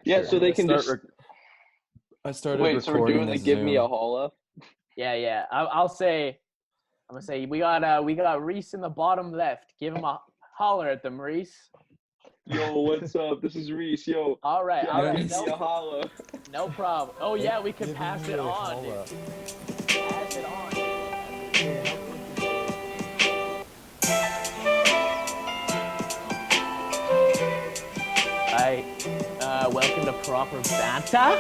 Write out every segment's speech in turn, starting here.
Yeah, Sure. so they can just. I started Wait, so we're recording doing the this give me a Zoom. holla. Yeah. I'm gonna say we got Reese in the bottom left. Give him a holler at them, Reese. Yo, what's up? This is Reese. Yo, All right. give me a holla. No problem. Oh yeah, we could Give pass me it a on, dude. holla. Pass it on. Welcome to Proper Banta,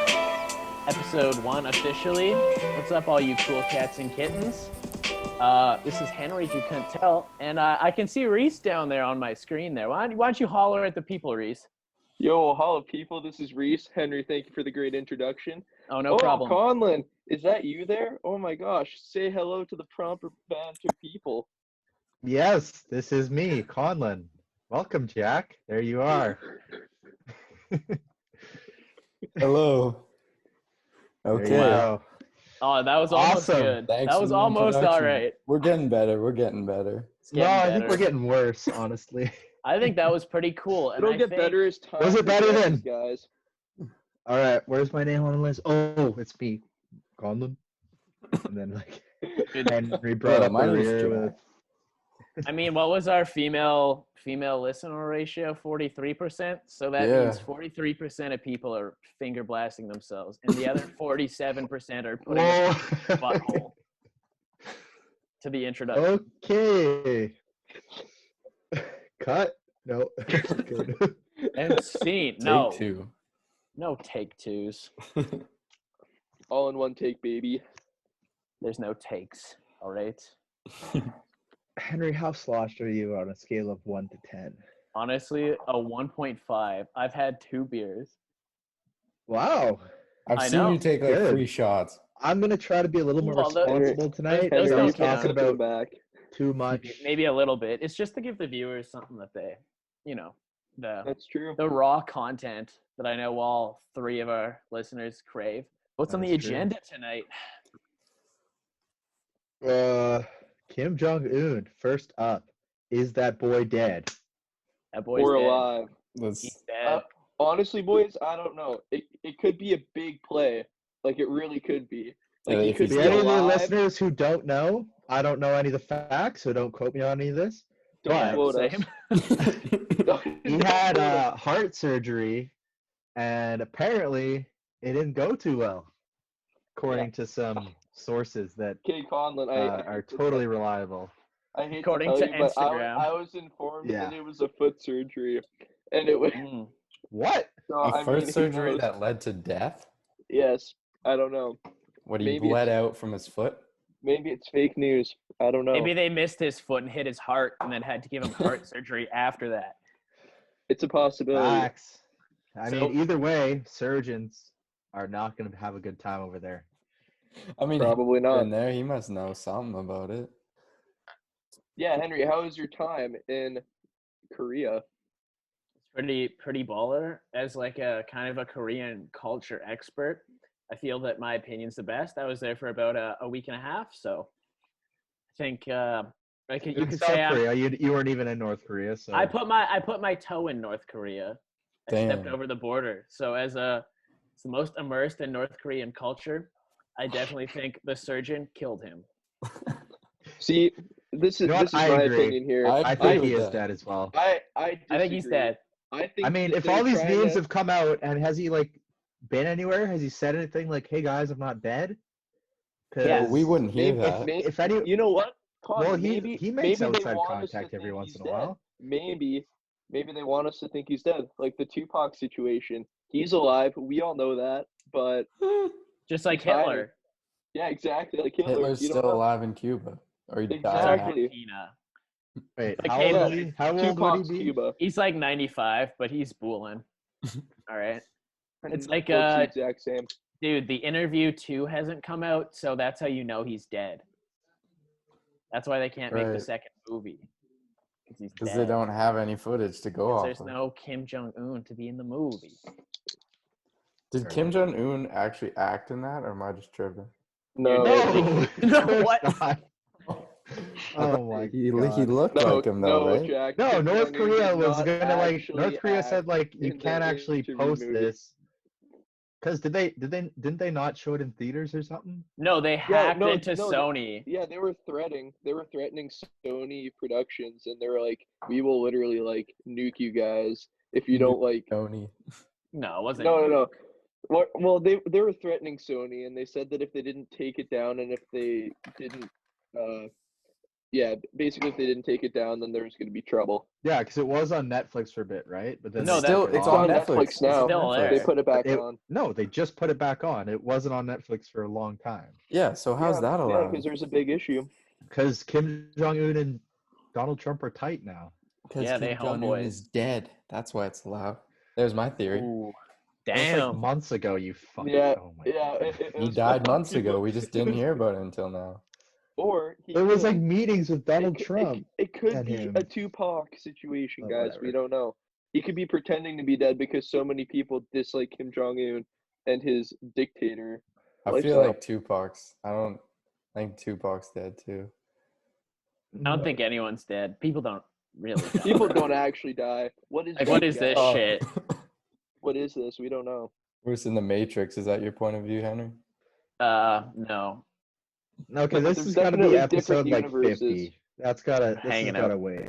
episode 1 officially. What's up, all you cool cats and kittens? This is Henry, if you couldn't tell, and I can see Reese down there on my screen there. Why don't you holler at the people, Reese? Yo, holla, people. This is Reese. Henry, thank you for the great introduction. Oh, no problem. Conlon, is that you there? Oh my gosh, say hello to the Proper Banter people. Yes, this is me, Conlon. Welcome, Jack. There you are. Hello. Okay. There you go. Oh, that was almost Awesome. good. Thanks That for was the almost all introduction. right. We're getting better. It's No, getting I think better. we're getting worse, honestly. I think that was pretty cool. And It'll I get think, better as time Was it better progresses, then? guys. All right, where's my name on the list? Oh, it's me, Conlon. And then like Henry brought Yeah, up mine the was rear Jack. with. I mean, what was our female listener ratio? 43%. So that Yeah. means 43% of people are finger blasting themselves, and the other 47% are putting a Whoa. butthole to the introduction. Okay. Cut. No. Okay. And scene. No, Take two. no take twos. All in one take, baby. There's no takes. All right. Henry, how sloshed are you on a scale of 1 to 10? Honestly, a 1.5. I've had 2 beers. Wow. I've I seen know. you take like Good. 3 shots. I'm gonna try to be a little more Well, those- responsible tonight. those So don't I'm count. talking about back. too much. Maybe a little bit. It's just to give the viewers something that they, the That's true. raw content that I know all 3 of our listeners crave. What's on the That's true. agenda tonight? Kim Jong-un, first up. Is that boy dead? That boy's We're dead. alive. Let's He's dead. Honestly, boys, I don't know. It could be a big play. Like, it really could be. Like, Yeah, he if could he's For be any of the alive. listeners who don't know, I don't know any of the facts, so don't quote me on any of this. Don't Yeah, quote us. same. He had heart surgery, and apparently it didn't go too well, according to some sources that Okay, Conlon, are totally reliable. I hate According to to tell you, but Instagram. I was informed Yeah. that it was a foot surgery, and it was. Mm. What? So, a I foot mean, surgery who knows? that led to death? Yes, I don't know. What, he Maybe bled it's- out from his foot? Maybe it's fake news. I don't know. Maybe they missed his foot and hit his heart and then had to give him heart surgery after that. It's a possibility. Facts. I So- mean, either way, surgeons are not going to have a good time over there. I mean, Probably he's not. been there. He must know something about it. Yeah, Henry, how was your time in Korea? It's pretty baller. As like a kind of a Korean culture expert, I feel that my opinion's the best. I was there for about a week and a half, so I think you In could South say Korea, you weren't even in North Korea, so I put my toe in North Korea. I stepped Damn. over the border. So as the most immersed in North Korean culture, I definitely think the surgeon killed him. See, this is You know what? this is I my agree. opinion here. I I agree think with he is that. dead as well. I I think he's disagree. dead. I think. I mean, that if they're all these trying memes to- have come out, and has he like been anywhere? Has he said anything like, "Hey guys, I'm not dead"? Yeah, Well, we wouldn't hear maybe, that. If any, you know what? Connor, well, he maybe makes they outside want us to contact every think once he's in a dead. while. Maybe they want us to think he's dead, like the Tupac situation. He's alive. We all know that, but Just like He's hiding. Hitler. yeah, exactly. Like Hitler. Hitler's you don't still know. alive in Cuba. Or he died. Exactly. Argentina. Wait, Like, how hey, old look, would he? How old Tupac's would he be? Cuba. He's like 95, but he's booling. All right. It's like, Looks the exact same. Dude, the interview 2 hasn't come out, so that's how you know he's dead. That's why they can't make the Right. second movie. Because he's Because dead. they don't have any footage to go 'Cause off there's of. no Kim Jong-un to be in the movie. Did Kim Jong-un actually act in that, or am I just tripping? No, No, No, of course what? not. I thought Oh my he God. looked no, like him though, no, right? Jack. No, Kim North Jong-un Korea did was not gonna like. actually North Korea said act like you in the can't actually interview post movie. this Because didn't they not show it in theaters or something? No, they hacked into no, Sony. Yeah, they were threatening Sony Productions, and they were like, "We will literally like nuke you guys if you don't like." Tony. No, it wasn't. No. Well, they were threatening Sony, and they said that if they didn't take it down, and if they didn't, basically if they didn't take it down, then there was going to be trouble. Yeah, because it was on Netflix for a bit, right? But then No, they that's- took it it's off. on Netflix now. It's still there. They put it back It- on. No, they just put it back on. It wasn't on Netflix for a long time. Yeah, so how's that Yeah, allowed? because there's a big issue. Because Kim Jong Un and Donald Trump are tight now. Because Yeah, they Kim Jong-un homeboys. is dead. That's why it's allowed. There's my theory. Ooh, That was damn. like months ago. You fucking. Yeah, Oh my yeah. God. He died months ago. We just didn't hear about it until now. Or There was like meetings with Donald it, Trump. It could and be him. a Tupac situation, Oh, guys. whatever. We don't know. He could be pretending to be dead because so many people dislike Kim Jong Un and his dictator. I feel like Tupac's. I think Tupac's dead too. I don't think anyone's dead. People don't really die. People don't actually die. What is Like, what is guys? this Oh. shit? What is this? We don't know. Worse in the Matrix. Is that your point of view, Henry? No. Okay, this There's is gotta be definitely episode different like universes. 50. This has Hanging gotta out. wait.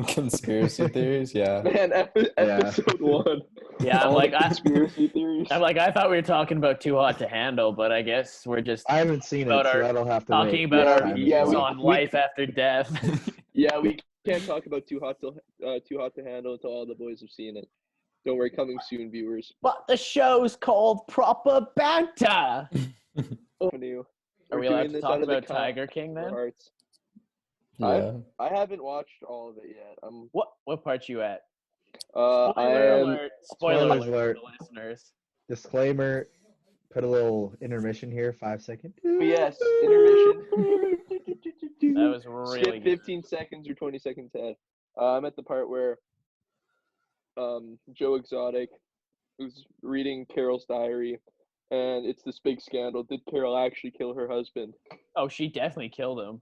Conspiracy theories? Yeah. Man, episode 1. Yeah, I'm All like, the conspiracy theories. I thought we were talking about Too Hot to Handle, but I guess we're just I haven't seen it, About so our- that'll have to talking wait. about Yeah, our Time views as well. on life after death. Yeah, we can't talk about Too Hot to Handle until all the boys have seen it. Don't worry, coming soon, viewers. But the show's called Proper Banter. New. Are We're we allowed doing to this talk out of the about Tiger King of our then? hearts. Yeah. I haven't watched all of it yet. What part you at? I Spoiler am. alert! Spoiler Spoilers alert alert. for the listeners. Disclaimer, put a little intermission here, 5 seconds. Yes, intermission. That was really Skip good. 15 seconds or 20 seconds ahead. I'm at the part where Joe Exotic is reading Carol's diary, and it's this big scandal. Did Carol actually kill her husband? Oh, she definitely killed him.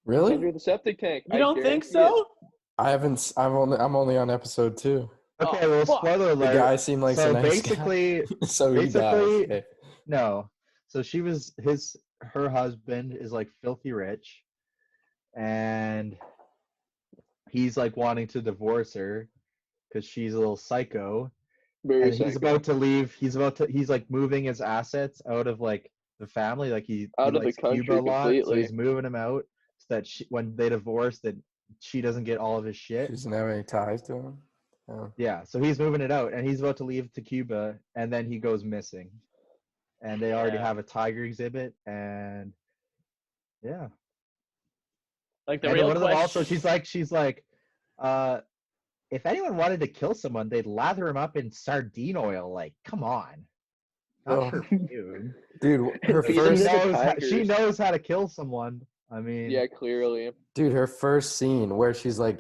Really? Under the septic tank. You don't think guarantee it. so? I haven't. I'm only on episode 2. Okay, Oh, well, fuck. spoiler The alert. guy seemed like so a nice basically, guy. So he dies. basically- Okay. no. So her husband is like filthy rich, and he's like wanting to divorce her because she's a little psycho. Very And he's psycho. about to leave. He's like moving his assets out of like the family. Like he Out of the likes country Cuba a lot, so completely. he's moving him out so that when they divorce, that she doesn't get all of his She shit. doesn't have any ties to him. Oh. Yeah, so he's moving it out, and he's about to leave to Cuba, and then he goes missing. And they already Yeah. have a tiger exhibit, and yeah. Like the And then real one of them question. also, she's like, if anyone wanted to kill someone, they'd lather him up in sardine oil. Like, come on, not Oh. her feud. Dude, her These first are the She tigers. knows how to kill someone. I mean, Yeah, clearly. her first scene where she's like,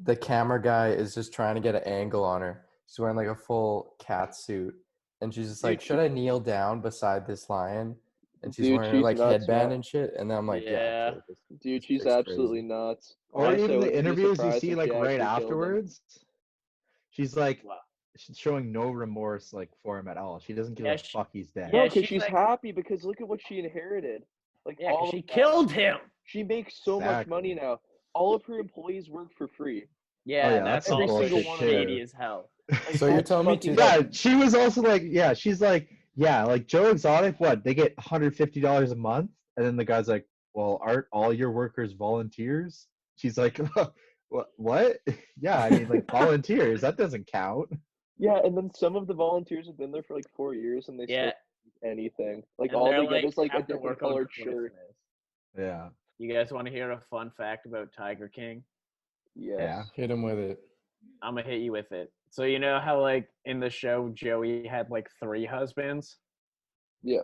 the camera guy is just trying to get an angle on her. She's wearing like a full cat suit, and she's just like, Dude, should I kneel down beside this lion? And she's Dude, wearing her she's like nuts, headband man. and shit. And then I'm like, Yeah. okay, this Dude, she's chick's absolutely crazy. nuts. or Honestly, I even the wouldn't be interviews you surprised see if like she right actually killed him. afterwards. She's like Wow. she's showing no remorse like for him at all. She doesn't give Yeah, a fuck he's dead. Yeah, No, because she's she's like- happy because look at what she inherited. Like Yeah, 'cause all she of that. killed him. She makes so much money Exactly. now. All of her employees work for free. Yeah, yeah, that's that's also bullshit shady too. as hell. Like, So you're that's telling me fucking- too that- Yeah, she was also like, yeah, she's like, yeah, like Joe Exotic, what? They get $150 a month, and then the guy's like, well, aren't all your workers volunteers? She's like, what? Yeah, I mean, like volunteers, that doesn't count. Yeah, and then some of the volunteers have been there for like 4 years and they Yeah. still don't do anything. Like And all they're, they get is like a have to different work on colored shirt. Christmas. Yeah, You guys want to hear a fun fact about Tiger King? Yes. yeah. Hit him with it. I'm gonna hit you with it. So you know how like in the show Joey had like 3 husbands? Yeah.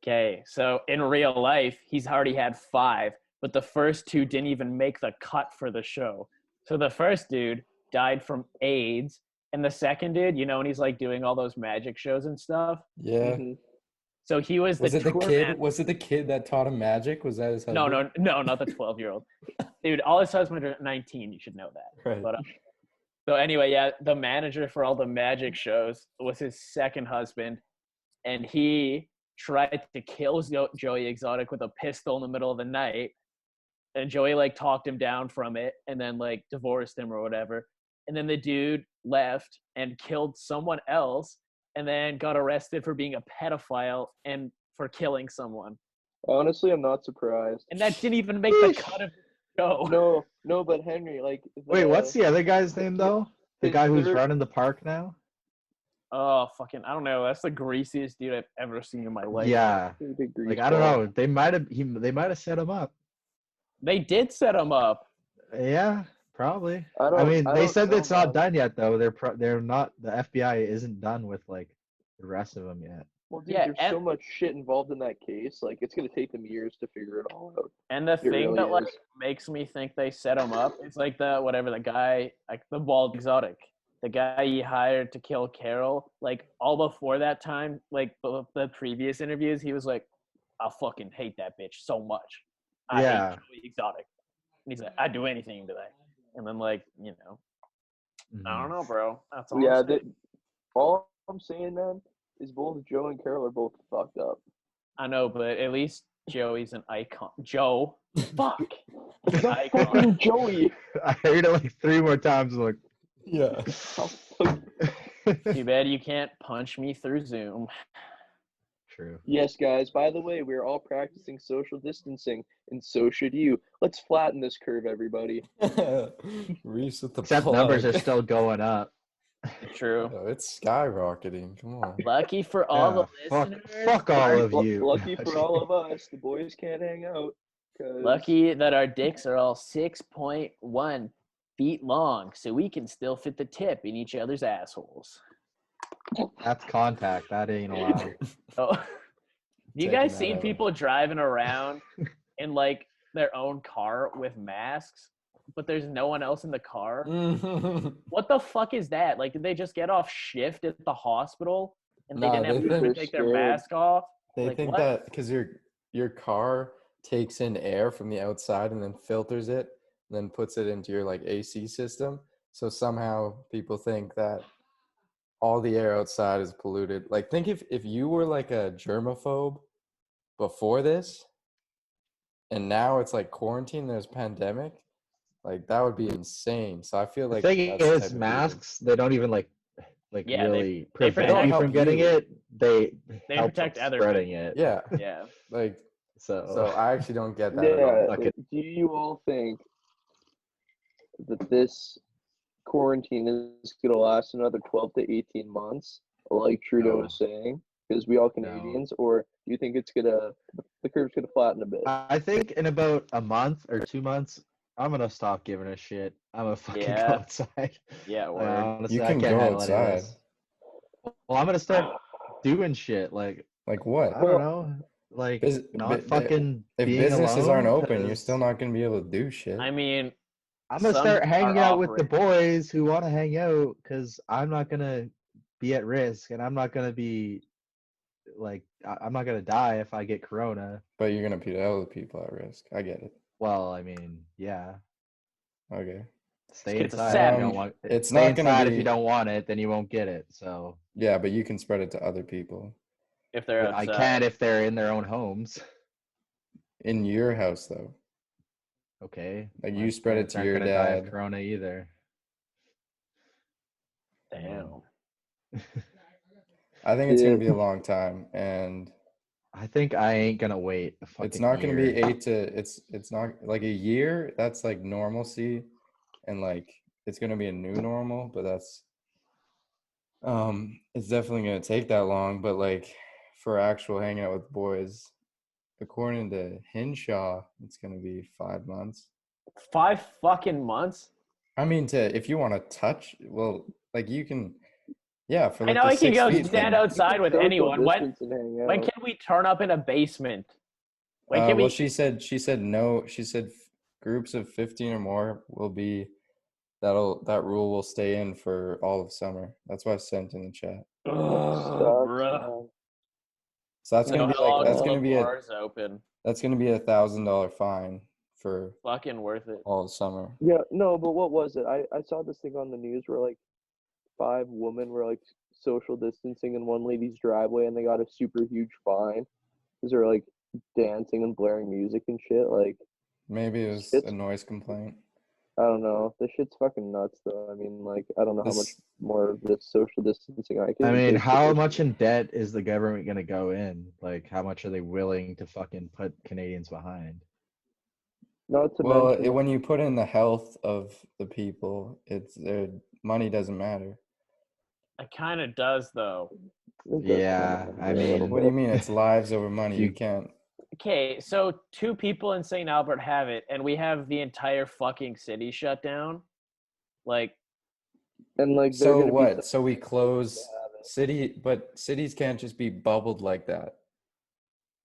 Okay, so in real life he's already had 5, but the first 2 didn't even make the cut for the show. So the first dude died from AIDS, and the second dude, you know, when he's like doing all those magic shows and stuff. Yeah. Mhm. So he was Was it the tour kid? man- Was it the kid that taught him magic? Was that his husband? No, not the 12-year-old. Dude, all his husbands are 19. You should know that. Right. But so anyway, yeah, the manager for all the magic shows was his second husband, and he tried to kill Joey Exotic with a pistol in the middle of the night. And Joey like talked him down from it and then like divorced him or whatever. And then the dude left and killed someone else and then got arrested for being a pedophile and for killing someone. Honestly, I'm not surprised. And that didn't even make the cut of the show. No, but Henry, like, Wait, what's the other guy's name though? The guy who's running the park now? Oh, fucking, I don't know. That's the greasiest dude I've ever seen in my life. Yeah. Like, I don't know. They might have set him up. They did set him up. Yeah, probably. I mean, they said it's not done yet though. They're not. The FBI isn't done with like the rest of them yet. Well, dude, there's so much shit involved in that case. Like, it's gonna take them years to figure it all out. And the thing that like makes me think they set him up is like the guy, like the bald exotic, the guy he hired to kill Carol. Like all before that time, like the previous interviews, he was like, "I fucking hate that bitch so much. I hate Joey Exotic." And he's like, "I'd do anything to that." And then like, you know, I don't know, bro. That's all. Yeah, all I'm saying, man, is both Joe and Carol are both fucked up. I know, but at least Joey's an icon. Joe, fuck, fucking Joey. I heard it like 3 more times. Like, yeah. Too bad you can't punch me through Zoom. True. Yes, guys. By the way, we're all practicing social distancing, and so should you. Let's flatten this curve, everybody. Reese with the Except plug. numbers are still going up. True. Oh, it's skyrocketing. Come on. Lucky for all the listeners. Fuck all of you. Lucky for all of us, the boys can't hang out. Lucky that our dicks are all 6.1 feet long, so we can still fit the tip in each other's assholes. That's contact. That ain't allowed. Oh, you guys seen people driving around in like their own car with masks, but there's no one else in the car? What the fuck is that? Like, did they just get off shift at the hospital and they didn't have time to take their mask off? They like, think that because your car takes in air from the outside and then filters it, and then puts it into your like AC system. So somehow people think that all the air outside is polluted. Like, think if you were like a germaphobe before this, and now it's like quarantine, there's pandemic, like that would be insane. So I feel like the thing is, masks, they don't even like really prevent you from getting it. They help protect other spreading people. it. Yeah. Yeah. Like so I actually don't get that at all. Do you all think that this quarantine is going to last another 12 to 18 months, like Trudeau is saying, because we all Canadians, or do you think the curve's going to flatten a bit? I think in about a month or 2 months, I'm going to stop giving a shit. I'm going to fucking go outside. Yeah, honestly, you can go outside. Well, I'm going to start doing shit. Like what? I don't know. Like, not fucking if being businesses alone, aren't open, you're still not going to be able to do shit. I mean, I'm going to start hanging out with the boys who want to hang out, because I'm not going to be at risk, and I'm not going to be, like, I'm not going to die if I get corona. But you're going to put other people at risk. I get it. Well, I mean, yeah. Okay. Stay inside if you don't want it. It's Stay not going to inside be... if you don't want it, then you won't get it, so. Yeah, but you can spread it to other people. If they're outside. I can if they're in their own homes. In your house, though. Okay. Like, you spread it to your dad. Die of corona either. Damn. I think it's going to be a long time, and I think I ain't going to wait a fucking it's not going to be year. it's not like a year. That's like normalcy, and like it's going to be a new normal, but that's it's definitely going to take that long. But like for actual hanging out with boys, according to Hinshaw, it's going to be 5 months. 5 fucking months? I mean, if you want to touch, well, like you can, yeah. For like I know I can go 6 feet stand outside with anyone. When can we turn up in a basement? When can well, she said no. She said groups of 15 or more will be, that rule will stay in for all of summer. That's what I sent in the chat. Bro. So that's gonna be like that's gonna be open. That's gonna be $1,000 fine for fucking worth it all summer. Yeah, no, but what was it? I saw this thing on the news where like 5 women were like social distancing in one lady's driveway and they got a super huge fine because they're like dancing and blaring music and shit. Like, Maybe it was shit's, a noise complaint. I don't know. This shit's fucking nuts, though. I mean, like, I don't know how much This, more of this social distancing I can. I mean, take how with much in debt is the government gonna go in? Like, how much are they willing to fucking put Canadians behind? Not to well, mention, when you put in the health of the people, it's their money doesn't matter. It kind of does, though. it does Yeah, kinda I matter a little mean, What do you bit. mean? It's lives over money. You- You can't. Okay, so 2 people in St. Albert have it, and we have the entire fucking city shut down. Like, And like, they're So gonna be what? So we to close have it. city, but cities can't just be bubbled like that.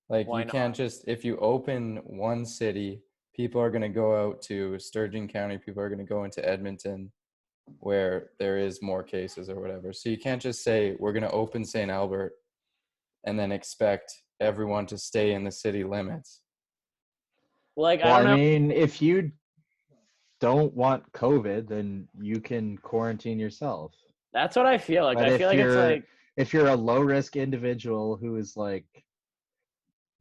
Like Why you can't just, if you open one city, people are going to go out to Sturgeon County, people are going to go into Edmonton where there is more cases or whatever. So you can't just say we're going to open St. Albert and then expect everyone to stay in the city limits. like well, I don't I know. mean, if you don't want COVID, then you can quarantine yourself. That's what I feel like. But I feel like it's like if you're a low risk individual who is like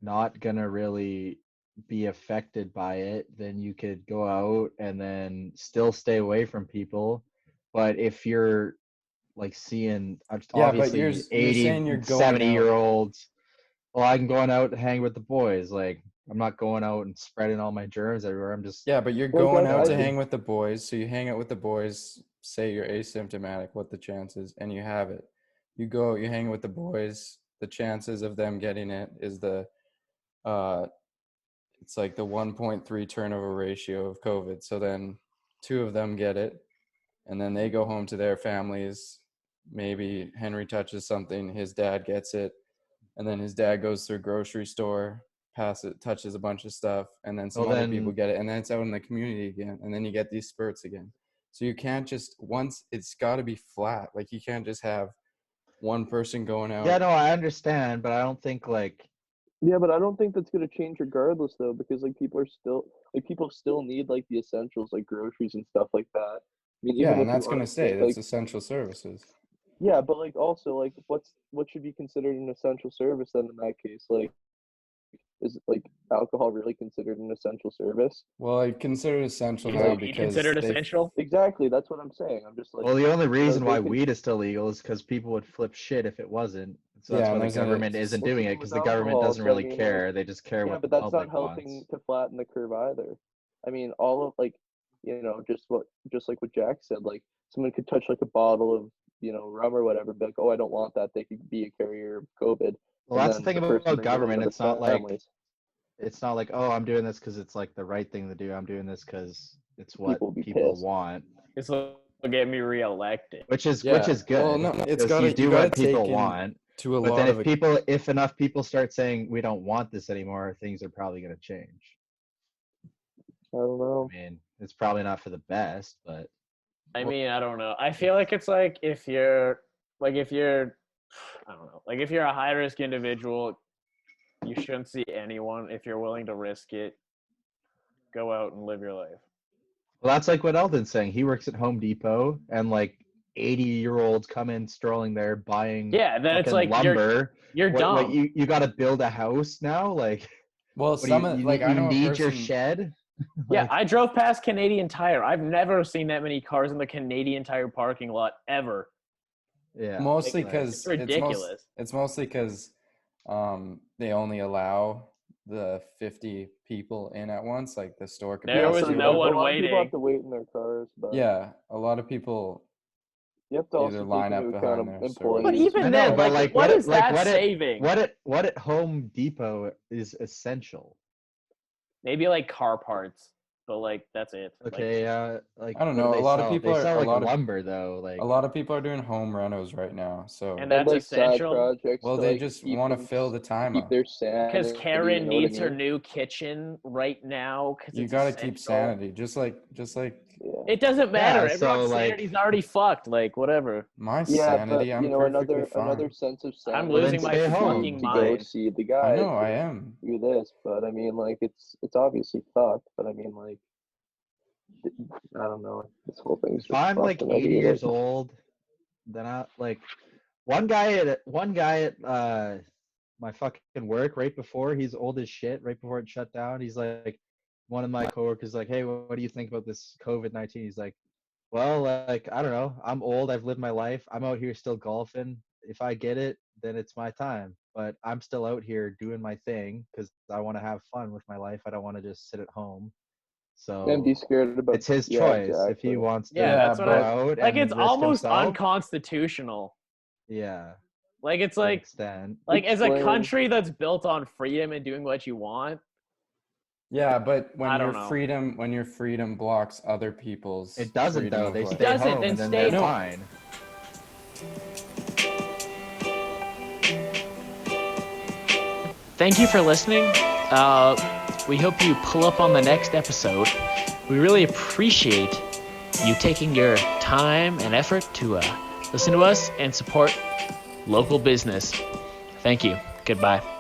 not gonna really be affected by it, then you could go out and then still stay away from people. But if you're like seeing Yeah, but obviously you're 80 saying you're and going 70 year out. olds, well, I'm going out to hang with the boys. Like, I'm not going out and spreading all my germs everywhere. I'm just Yeah, but you're Like, going out I to think hang with the boys. So you hang out with the boys, say you're asymptomatic, what the chances, and you have it. You go out, you hang with the boys, the chances of them getting it is uh it's like the 1.3 turnover ratio of COVID. So then 2 of them get it, and then they go home to their families. Maybe Henry touches something, his dad gets it, and then his dad goes to a grocery store, touches a bunch of stuff, and then some well other people then get it, and then it's out in the community again, and then you get these spurts again. So you can't just it's got to be flat. Like you can't just have one person going out. yeah, no, I understand, but I don't think like Yeah, but I don't think that's gonna change regardless though, because like people still need like the essentials like groceries and stuff like that. I mean, Yeah, even and if you that's want gonna to stay. think That's like, essential services. yeah, but like also like what should be considered an essential service then in that case? Like, is like alcohol really considered an essential service? Well, I consider it essential is now Like, weed because considered they've essential? exactly, that's what I'm saying. I'm just like, well, the only you know, reason why they can. weed is still legal is because people would flip shit if it wasn't. So that's yeah, why and the there's a government isn't Well, doing same it, because with the government alcohol. doesn't So I really mean, like, care. They just care yeah, what the but that's not public helping wants. to flatten the curve either. I mean, all of like, just like what Jack said, like someone could touch like a bottle of, rum or whatever, be like, oh, I don't want that. They could be a carrier of COVID, Well, and that's the then thing the person about brings it government. into It's the not like families. oh, I'm doing this because it's like the right thing to do. I'm doing this because it's what People will be people pissed. want, This will get me reelected. which is yeah. Well, good no, it's because you you do gotta what take people in want. to a But then lot of if enough people start saying we don't want this anymore, things are probably going to change. I don't know. I mean, it's probably not for the best, but I mean, I don't know. I feel like it's like if you're I don't know, like if you're a high risk individual, you shouldn't see anyone. If you're willing to risk it, go out and live your life. well, that's like what Eldon's saying. He works at Home Depot, and like 80-year-olds come in strolling there buying Yeah, then it's fucking like lumber. you're What dumb. you got to build a house now? Like, well, what do some of like I you know a need your person. shed? Yeah, Like, I drove past Canadian Tire. I've never seen that many cars in the Canadian Tire parking lot ever. yeah, Mostly Like, like, it's because ridiculous. it's mostly because they only allow the 50 people in at once, like the store There Yeah, was so capacity or no like a whatever. one lot of people have waiting. to wait in their cars, but Yeah, a lot of people you have to either also take line into up behind account their But servers. employees. I even know, then, but like, like what is that what saving? what at Home Depot is essential? Maybe like car parts, but like that's it. Like, Okay, like I don't what do know. they A lot of sell? people They are sell like lumber though. a Like, lot of people are doing home renos right now. and So, And that's like side essential projects well, to they like just keep want to them fill the to time keep up. their because sanity. You Karen know what I needs her mean? new kitchen right now because You it's got to keep essential. sanity, just like Yeah. It doesn't matter. yeah, so Everyone's like, sanity's already fucked. Like, whatever. my Yeah, but sanity. I'm perfectly another fine. sense of I'm sanity well then losing my stay would be fucking home. to go mind. Like, see the I guys know I that am. do this. But I mean, like it's obviously fucked. But I mean, like I don't know. This whole thing's if just I'm fucked, like and I 80 hate it. years old, then I like One guy at my fucking work right before, he's old as shit, right before it shut down, he's like, one of my coworkers like, hey, what do you think about this COVID-19? He's like, well, like, I don't know, I'm old, I've lived my life, I'm out here still golfing. If I get it, then it's my time, but I'm still out here doing my thing because I want to have fun with my life. I don't want to just sit at home. And be So scared about. it's his Yeah, choice if he exactly. wants to Yeah, that's what go I out like. and It's risk almost himself. unconstitutional. Yeah, Like it's to an like extent. as a Explain. country that's built on freedom and doing what you want. Yeah, but I don't know. when your freedom blocks other people's It doesn't freedom though. of They life. stay doesn't, home then and then stay they're home. fine. Thank you for listening. We hope you pull up on the next episode. We really appreciate you taking your time and effort to listen to us and support local business. Thank you. Goodbye.